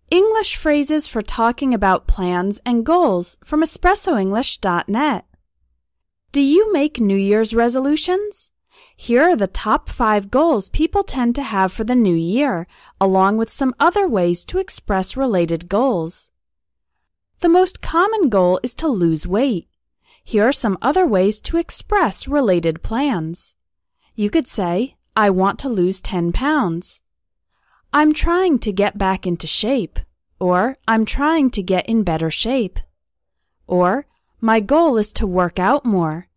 English phrases for talking about plans and goals from espressoenglish.net. Do you make New Year's resolutions? Here are the top 5 goals people tend to have for the new year, along with some other ways to express related goals. The most common goal is to lose weight. Here are some other ways to express related plans. You could say, I want to lose 10 pounds. I'm trying to get back into shape. Or, I'm trying to get in better shape. Or, my goal is to work out more.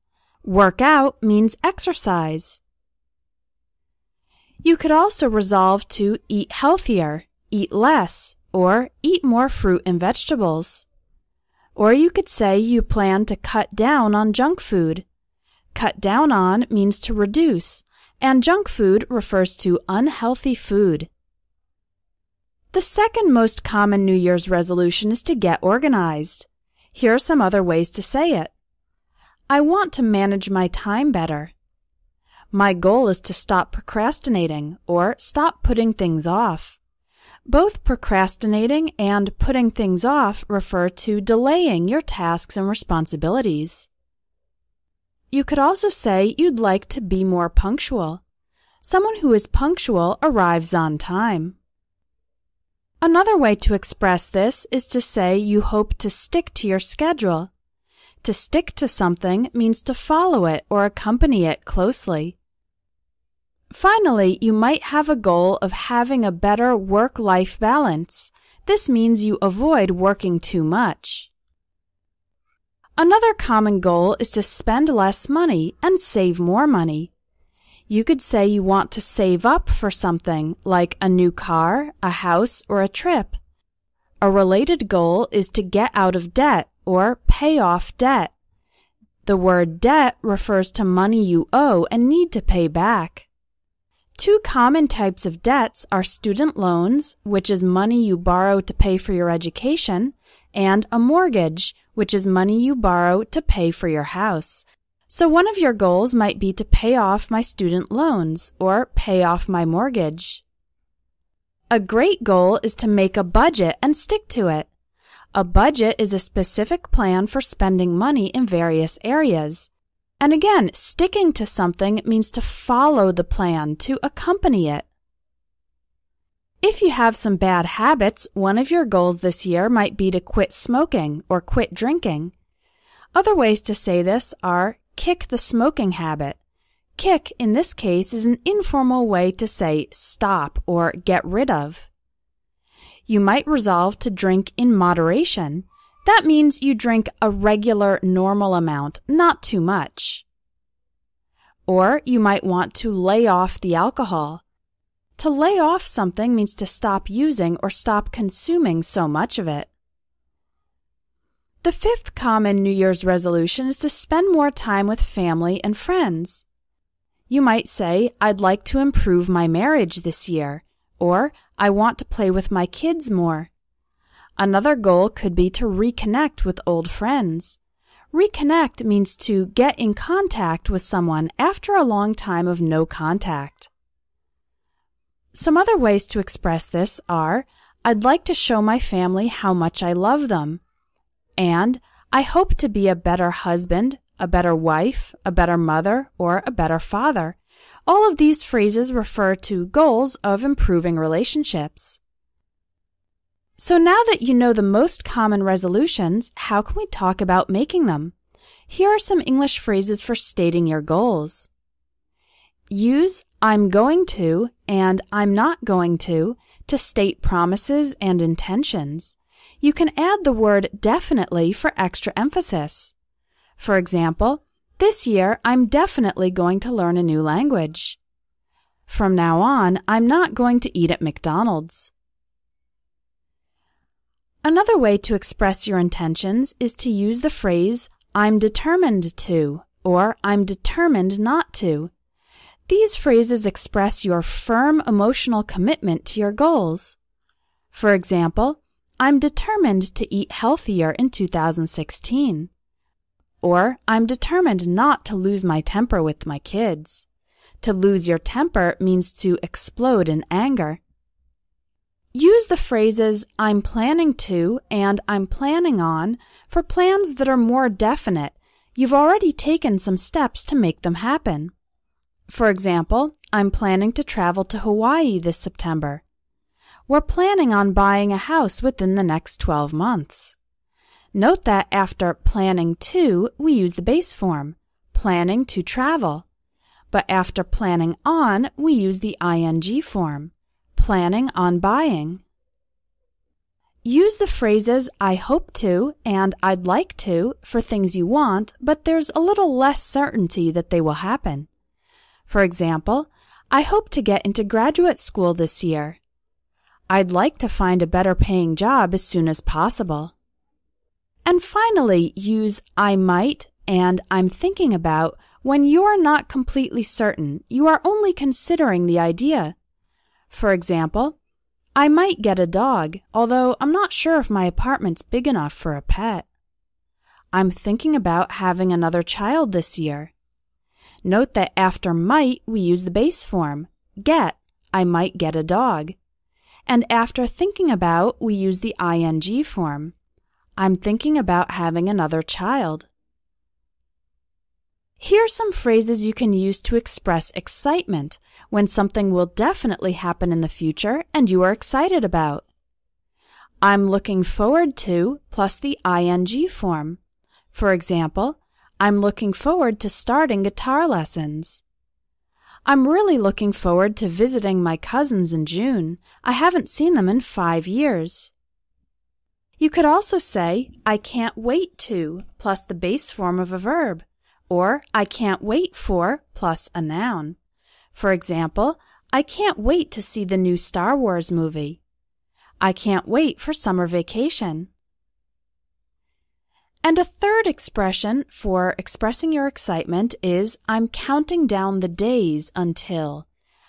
Work out means exercise. You could also resolve to eat healthier, eat less, or eat more fruit and vegetables. Or you could say you plan to cut down on junk food. Cut down on means to reduce, and junk food refers to unhealthy food. The second most common New Year's resolution is to get organized. Here are some other ways to say it. I want to manage my time better. My goal is to stop procrastinating or stop putting things off. Both procrastinating and putting things off refer to delaying your tasks and responsibilities. You could also say you'd like to be more punctual. Someone who is punctual arrives on time. Another way to express this is to say you hope to stick to your schedule. To stick to something means to follow it or accompany it closely. Finally, you might have a goal of having a better work-life balance. This means you avoid working too much. Another common goal is to spend less money and save more money. You could say you want to save up for something like a new car, a house, or a trip. A related goal is to get out of debt or pay off debt. The word debt refers to money you owe and need to pay back. 2 common types of debts are student loans, which is money you borrow to pay for your education, and a mortgage, which is money you borrow to pay for your house. So one of your goals might be to pay off my student loans or pay off my mortgage. A great goal is to make a budget and stick to it. A budget is a specific plan for spending money in various areas. And again, sticking to something means to follow the plan, to accompany it. If you have some bad habits, one of your goals this year might be to quit smoking or quit drinking. Other ways to say this are kick the smoking habit. Kick, in this case, is an informal way to say stop or get rid of. You might resolve to drink in moderation. That means you drink a regular, normal amount, not too much. Or you might want to lay off the alcohol. To lay off something means to stop using or stop consuming so much of it. The 5th common New Year's resolution is to spend more time with family and friends. You might say, I'd like to improve my marriage this year, or I want to play with my kids more. Another goal could be to reconnect with old friends. Reconnect means to get in contact with someone after a long time of no contact. Some other ways to express this are, I'd like to show my family how much I love them. And, I hope to be a better husband, a better wife, a better mother, or a better father. All of these phrases refer to goals of improving relationships. So now that you know the most common resolutions, how can we talk about making them? Here are some English phrases for stating your goals. Use I'm going to and I'm not going to state promises and intentions. You can add the word definitely for extra emphasis. For example, this year I'm definitely going to learn a new language. From now on, I'm not going to eat at McDonald's. Another way to express your intentions is to use the phrase, I'm determined to, or I'm determined not to. These phrases express your firm emotional commitment to your goals. For example, I'm determined to eat healthier in 2016. Or, I'm determined not to lose my temper with my kids. To lose your temper means to explode in anger. Use the phrases I'm planning to and I'm planning on for plans that are more definite. You've already taken some steps to make them happen. For example, I'm planning to travel to Hawaii this September. We're planning on buying a house within the next 12 months. Note that after planning to, we use the base form, planning to travel. But after planning on, we use the ing form, planning on buying. Use the phrases I hope to and I'd like to for things you want, but there's a little less certainty that they will happen. For example, I hope to get into graduate school this year. I'd like to find a better paying job as soon as possible. And finally, use I might and I'm thinking about when you're not completely certain, you are only considering the idea. For example, I might get a dog, although I'm not sure if my apartment's big enough for a pet. I'm thinking about having another child this year. Note that after might, we use the base form, get, I might get a dog. And after thinking about, we use the ing form, I'm thinking about having another child. Here are some phrases you can use to express excitement when something will definitely happen in the future and you are excited about. I'm looking forward to plus the ing form. For example, I'm looking forward to starting guitar lessons. I'm really looking forward to visiting my cousins in June. I haven't seen them in 5 years. You could also say, I can't wait to plus the base form of a verb, or I can't wait for plus a noun. For example, I can't wait to see the new Star Wars movie. I can't wait for summer vacation. And a third expression for expressing your excitement is I'm counting down the days until.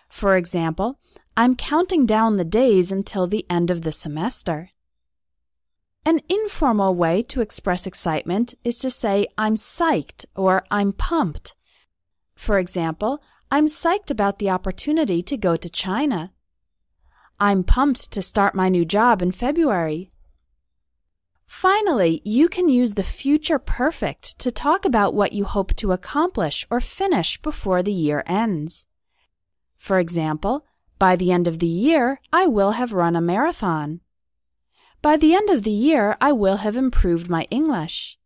For example, I'm counting down the days until the end of the semester. An informal way to express excitement is to say I'm psyched or I'm pumped. For example, I'm psyched about the opportunity to go to China. I'm pumped to start my new job in February. Finally, you can use the future perfect to talk about what you hope to accomplish or finish before the year ends. For example, by the end of the year, I will have run a marathon. By the end of the year, I will have improved my English.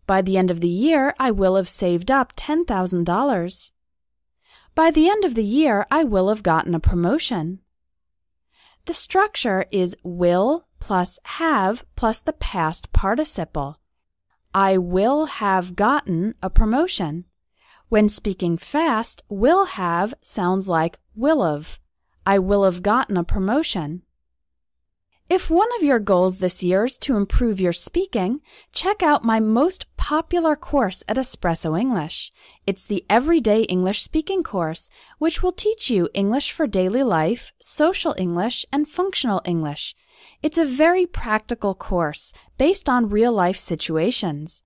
By the end of the year, I will have saved up $10,000. By the end of the year, I will have gotten a promotion. The structure is will plus have plus the past participle. I will have gotten a promotion. When speaking fast, will have sounds like will've. I will have gotten a promotion. If one of your goals this year is to improve your speaking, check out my most popular course at Espresso English. It's the Everyday English Speaking course, which will teach you English for daily life, social English, and functional English. It's a very practical course based on real-life situations.